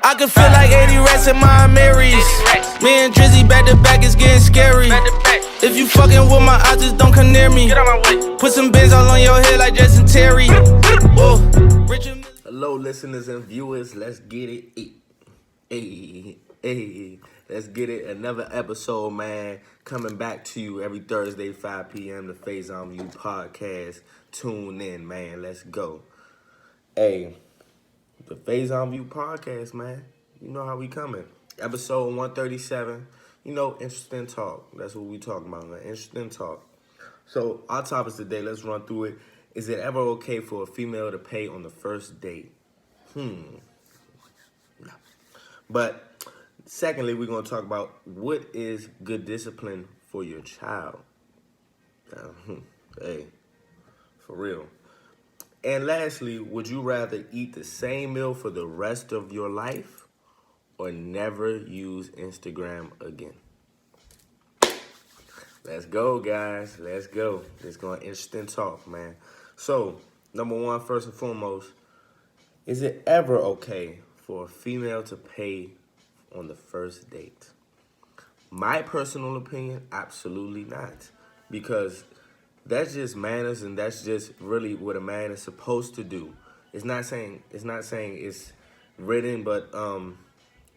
I can feel like 80 rats in my Marys. Me and Drizzy back to back, it's getting scary. If you fucking with my eyes, just don't come near me. Put some bins all on your head like Justin Terry. Hello, listeners and viewers. Let's get it. Hey, let's get it. Another episode, man. Coming back to you every Thursday, 5 p.m. The Faison View podcast. Tune in, man. Let's go. Hey, the Faison View podcast, man. You know how we coming. Episode 137. You know, interesting talk. That's what we talking about, man. Interesting talk. So, our topics today, let's run through it. Is it ever okay for a female to pay on the first date? No. But secondly, we're going to talk about what is good discipline for your child. Hey, for real. And lastly, would you rather eat the same meal for the rest of your life or never use Instagram again? Let's go, guys. Let's go. It's going to interesting talk, man. So, number one, first and foremost, is it ever okay for a female to pay on the first date? My personal opinion, absolutely not. Because that's just manners, and that's just really what a man is supposed to do. It's not saying it's written, but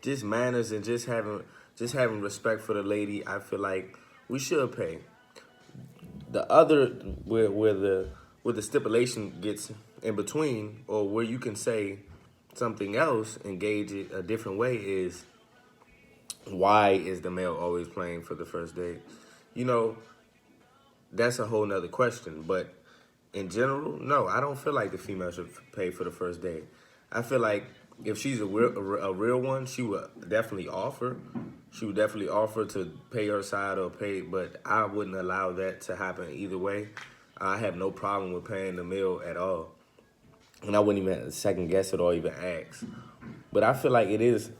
just manners and just having respect for the lady. I feel like we should pay. The other where the stipulation gets in between, or where you can say something else, engage it a different way, is why is the male always paying for the first date? You know, that's a whole nother question. But in general, no, I don't feel like the female should pay for the first date. I feel like if she's a real one, she would definitely offer. She would definitely offer to pay her side or pay, but I wouldn't allow that to happen either way. I have no problem with paying the meal at all. And I wouldn't even second guess it or even ask. But I feel like it is,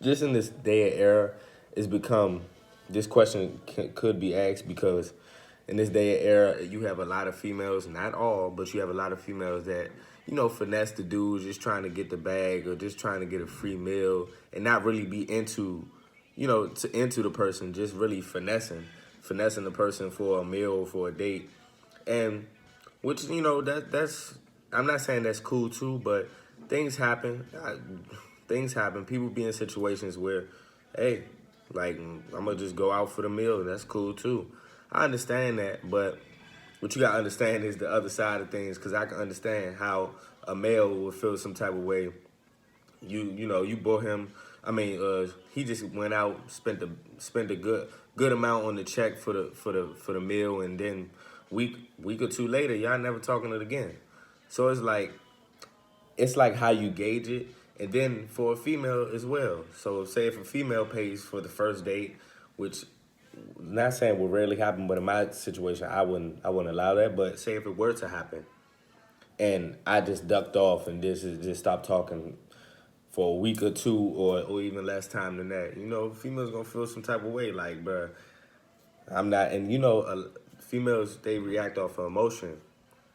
just in this day and era, it's become, this question could be asked because in this day and era, you have a lot of females, not all, but you have a lot of females that, you know, finesse the dudes just trying to get the bag or just trying to get a free meal and not really be into, you know, into the person, just really finessing the person for a meal or for a date. And which, you know, that's, I'm not saying that's cool too, but things happen. Things happen. People be in situations where, hey, like, I'm going to just go out for the meal, and that's cool too. I understand that, but what you got to understand is the other side of things, because I can understand how a male would feel some type of way. You know, you bought him, he just went out, spent a good amount on the check for the meal, and then week or two later, y'all never talking it again. So it's like how you gauge it, and then for a female as well. So say if a female pays for the first date, which not saying will rarely happen, but in my situation, I wouldn't allow that. But say if it were to happen, and I just ducked off and just stopped talking for a week or two, or even less time than that, you know, females gonna feel some type of way, like, bruh, I'm not. And you know, females, they react off of emotion,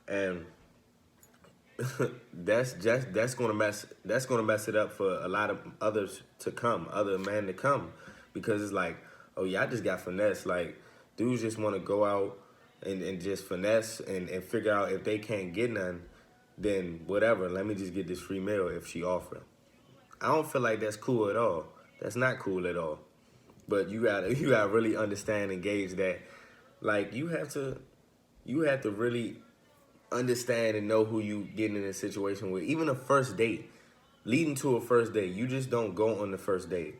and that's gonna mess it up for a lot of others to come, other men to come, because it's like, oh yeah, I just got finesse. Like, dudes just want to go out and just finesse and figure out if they can't get none, then whatever. Let me just get this free meal if she offer. I don't feel like that's cool at all. That's not cool at all. But you gotta really understand and gauge that. Like, you have to really understand and know who you getting in a situation with. Even a first date, leading to a first date, you just don't go on the first date.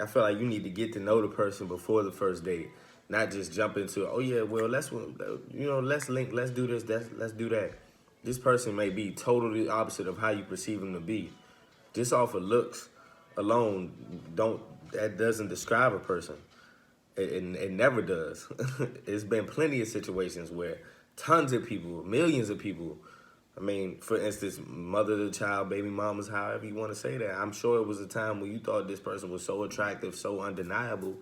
I feel like you need to get to know the person before the first date, not just jump into, oh yeah, well, let's link, let's do this, let's do that. This person may be totally opposite of how you perceive them to be. Just off of looks alone, that doesn't describe a person. It never does. It's been plenty of situations where tons of people, millions of people, for instance, mother to child, baby mamas, however you want to say that. I'm sure it was a time when you thought this person was so attractive, so undeniable,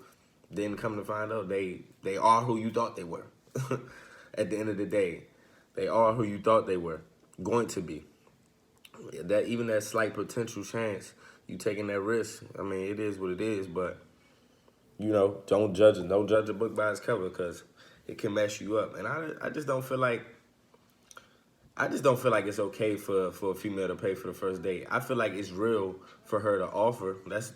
then come to find out they are who you thought they were. At the end of the day, they are who you thought they were going to be. that even that slight potential chance, you taking that risk. I mean, it is what it is, but don't judge it. Don't judge a book by its cover because it can mess you up. And I just don't feel like it's okay for a female to pay for the first date. I feel like it's real for her to offer. That's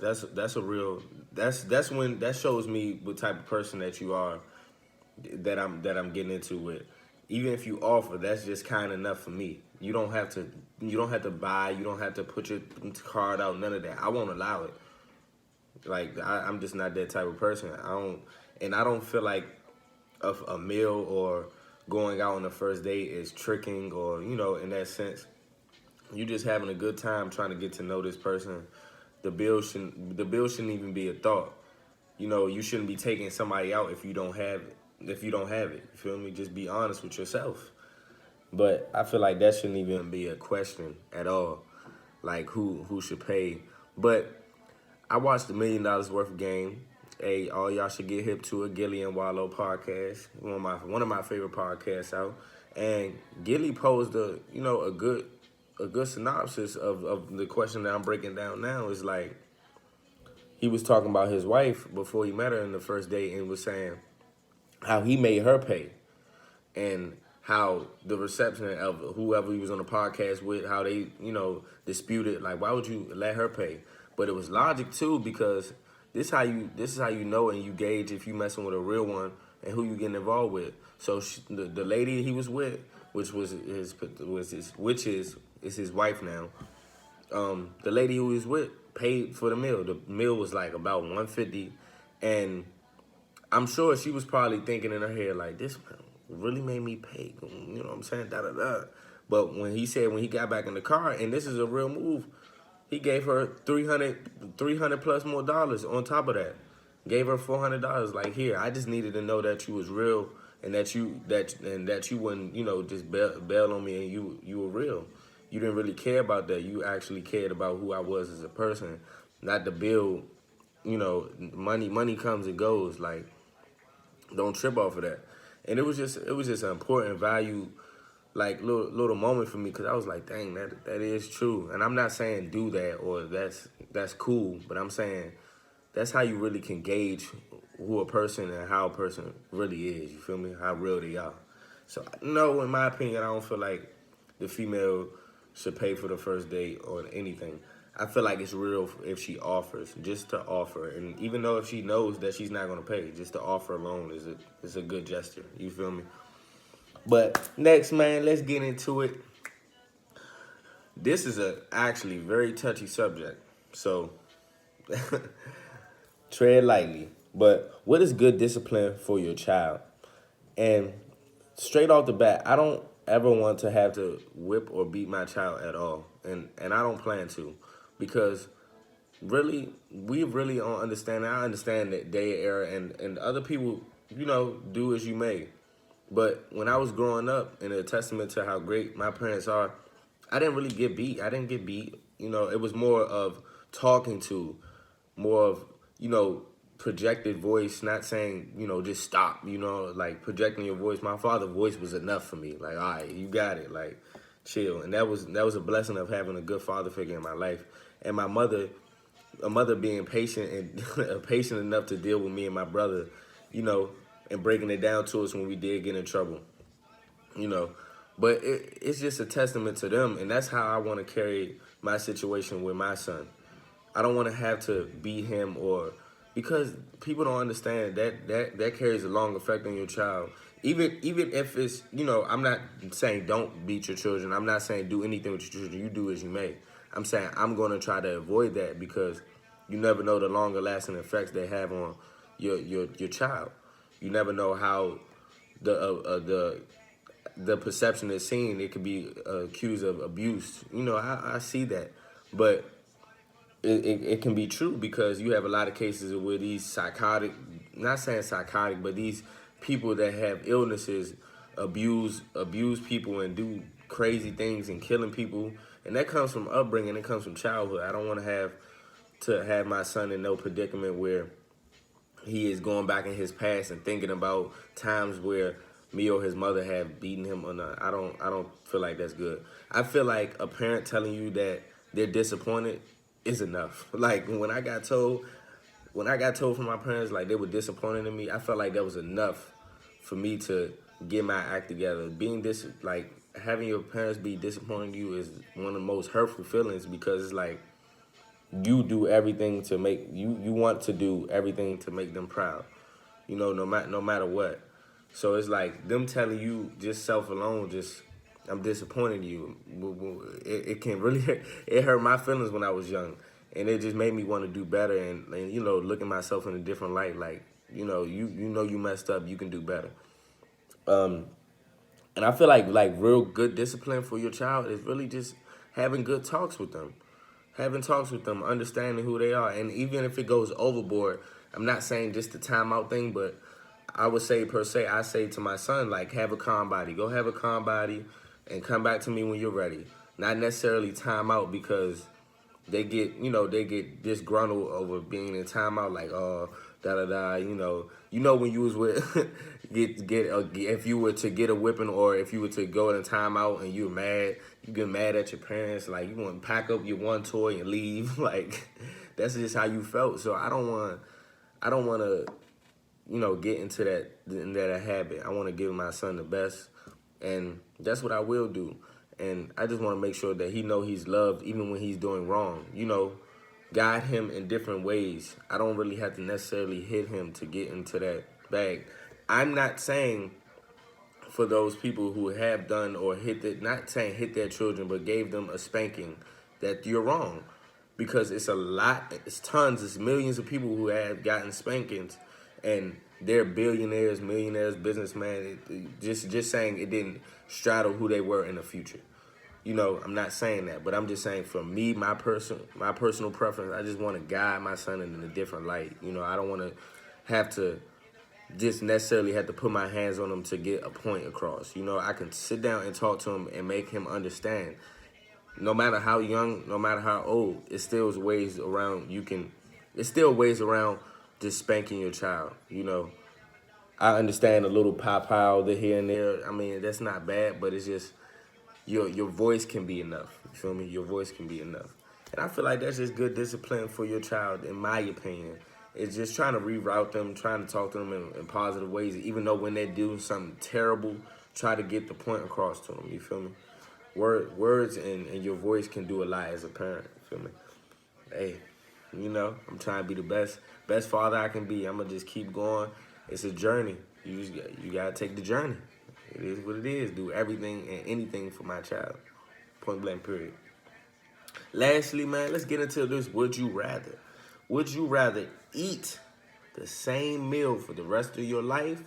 when that shows me what type of person that you are, that I'm getting into with. Even if you offer, that's just kind of enough for me. You don't have to buy. You don't have to put your card out. None of that. I won't allow it. Like I'm just not that type of person. I don't feel like a meal or going out on the first date is tricking or in that sense. You just having a good time trying to get to know this person. The bill shouldn't even be a thought. You shouldn't be taking somebody out if you don't have it. You feel me? Just be honest with yourself. But I feel like that shouldn't even be a question at all. Like who should pay. But I watched $1 Million Worth of Game. Hey, all y'all should get hip to it. Gilly and Wallow podcast, one of my favorite podcasts out. And Gilly posed a good synopsis of the question that I'm breaking down now. Is like he was talking about his wife before he met her in the first date and was saying how he made her pay and how the reception of whoever he was on the podcast with, how they disputed, like, why would you let her pay? But it was logic too, because this is how you know and you gauge if you messing with a real one and who you getting involved with. So the lady he was with, which is his wife now. The lady who he was with paid for the meal. The meal was like about $150, and I'm sure she was probably thinking in her head like, this really made me pay. You know what I'm saying? Da da da. But when he got back in the car, and this is a real move, he gave her $300 plus more dollars on top of that. Gave her $400. Like, here, I just needed to know that you was real and that you wouldn't just bail on me and you were real. You didn't really care about that. You actually cared about who I was as a person, not the bill. Money comes and goes. Like, don't trip off of that. And it was just an important value, like little moment for me, because I was like, dang, that is true. And I'm not saying do that or that's cool, but I'm saying that's how you really can gauge who a person and how a person really is. You feel me? How real they are. So no, in my opinion, I don't feel like the female should pay for the first date or anything. I feel like it's real if she offers, just to offer. And even though if she knows that she's not going to pay, just to offer alone is a good gesture. You feel me? But next, man, let's get into it. This is a actually very touchy subject, so tread lightly. But what is good discipline for your child? And straight off the bat, I don't ever want to have to whip or beat my child at all, and I don't plan to, because really, we really don't understand. I understand that day era and other people, do as you may. But when I was growing up, and a testament to how great my parents are, I didn't really get beat. I didn't get beat. It was more of talking to, more of, projected voice, not saying, just stop, like projecting your voice. My father's voice was enough for me. Like, all right, you got it. Like, chill. And that was a blessing of having a good father figure in my life. And my mother, a mother being patient and patient enough to deal with me and my brother, and breaking it down to us when we did get in trouble, But it's just a testament to them, and that's how I want to carry my situation with my son. I don't want to have to beat him because people don't understand that carries a long effect on your child. Even if it's, I'm not saying don't beat your children. I'm not saying do anything with your children. You do as you may. I'm saying I'm going to try to avoid that, because you never know the longer lasting effects they have on your child. You never know how the perception is seen. It could be accused of abuse. I see that, but it can be true, because you have a lot of cases where these psychotic, not saying psychotic, but these people that have illnesses abuse people and do crazy things and killing people, and that comes from upbringing. It comes from childhood. I don't want to have my son in no predicament where he is going back in his past and thinking about times where me or his mother have beaten him or not. I don't feel like that's good. I feel like a parent telling you that they're disappointed is enough. Like when I got told from my parents like they were disappointed in me, I felt like that was enough for me to get my act together. Like having your parents be disappointed in you is one of the most hurtful feelings, because it's like you do everything to make you want to do everything to make them proud. No matter what. So it's like them telling you just self alone, just I'm disappointed in you. It can really it hurt my feelings when I was young, and it just made me want to do better and look at myself in a different light. Like you messed up, you can do better. And I feel like real good discipline for your child is really just having good talks with them. Having talks with them, understanding who they are. And even if it goes overboard, I'm not saying just the timeout thing, but I would say I say to my son, like, have a calm body. Go have a calm body and come back to me when you're ready. Not necessarily timeout, because they get disgruntled over being in timeout, like, oh, da-da-da, when you was with, if you were to get a whipping, or if you were to go in a timeout and you were mad, you get mad at your parents, like, you want to pack up your one toy and leave, like, that's just how you felt. So I don't want to, get into that habit. I want to give my son the best, and that's what I will do. And I just want to make sure that he know he's loved even when he's doing wrong. Guide him in different ways. I don't really have to necessarily hit him to get into that bag. I'm not saying for those people who have done or not saying hit their children, but gave them a spanking, that you're wrong. Because it's it's millions of people who have gotten spankings, and they're billionaires, millionaires, businessmen. Just saying it didn't straddle who they were in the future. I'm not saying that, but I'm just saying for me, my personal preference, I just want to guide my son in a different light. I don't want to have to just necessarily have to put my hands on him to get a point across. I can sit down and talk to him and make him understand. No matter how young, no matter how old, it's still ways around just spanking your child. I understand a little pow the here and there. I mean, that's not bad, but it's just your voice can be enough. You feel me? Your voice can be enough. And I feel like that's just good discipline for your child, in my opinion. It's just trying to reroute them, trying to talk to them in positive ways, even though when they're doing something terrible, try to get the point across to them. You feel me? Words and your voice can do a lot as a parent. You feel me? Hey, I'm trying to be the best father I can be. I'm going to just keep going. It's a journey. You got to take the journey. It is what it is. Do everything and anything for my child. Point blank, period. Lastly, man, let's get into this would you rather. Would you rather eat the same meal for the rest of your life,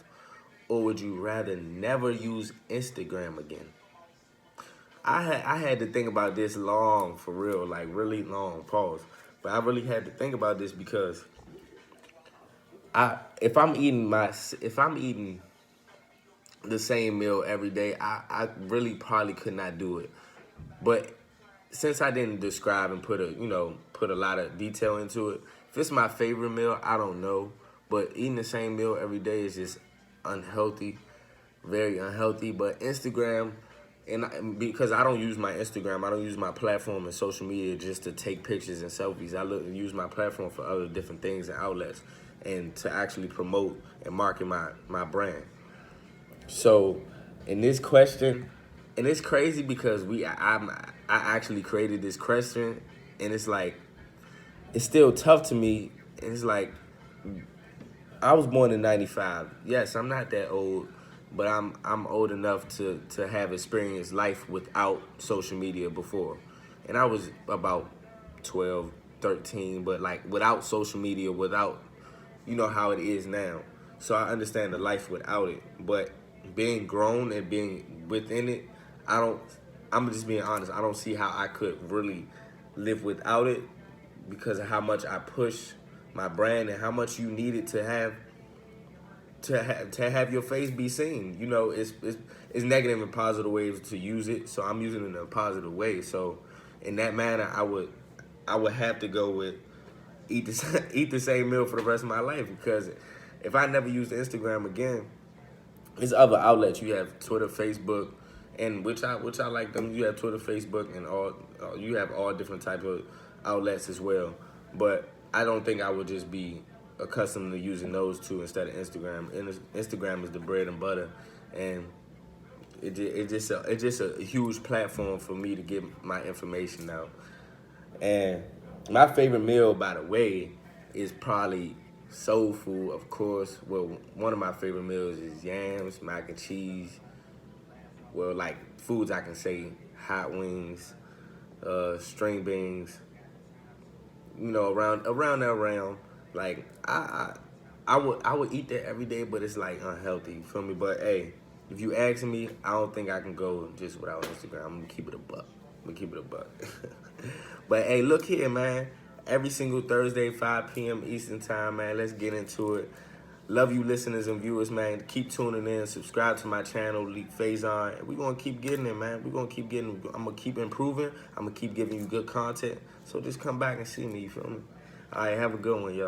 or would you rather never use Instagram again? I had to think about this long, for real, like really long, pause. But I really had to think about this because if I'm eating the same meal every day, I really probably could not do it. But since I didn't describe and put a lot of detail into it, if it's my favorite meal, I don't know. But eating the same meal every day is just unhealthy, very unhealthy. But Instagram, because I don't use my Instagram, I don't use my platform and social media just to take pictures and selfies. I use my platform for other different things and outlets, and to actually promote and market my brand. So in this question, and it's crazy because I actually created this question, and it's like, it's still tough to me. And it's like, I was born in '95. Yes, I'm not that old, but I'm old enough to have experienced life without social media before. And I was about 12, 13, but like without social media, without how it is now. So I understand the life without it. But being grown and being within it, I'm just being honest, I don't see how I could really live without it, because of how much I push my brand and how much you need it to have your face be seen. It's negative and positive ways to use it, so I'm using it in a positive way. So in that manner, I would have to go with eat the same meal for the rest of my life, because if I never use Instagram again, There's other outlets. You have Twitter, Facebook, and which I like them. You have Twitter, Facebook, and all. You have all different type of outlets as well. But I don't think I would just be accustomed to using those two instead of Instagram. And Instagram is the bread and butter, and it's just a huge platform for me to get my information out. And my favorite meal, by the way, is probably soul food, of course. Well, one of my favorite meals is yams, mac and cheese. Well, like foods I can say, hot wings, string beans. You know, around that realm. Like I would eat that every day, but it's like unhealthy. You feel me? But hey, if you ask me, I don't think I can go just without Instagram. I'm gonna keep it a buck. But hey, look here, man. Every single Thursday, 5 p.m. Eastern time, man. Let's get into it. Love you, listeners and viewers, man. Keep tuning in. Subscribe to my channel, Faison. We're going to keep getting it, man. We're going to keep getting it. I'm going to keep improving. I'm going to keep giving you good content. So just come back and see me, you feel me? All right, have a good one, y'all.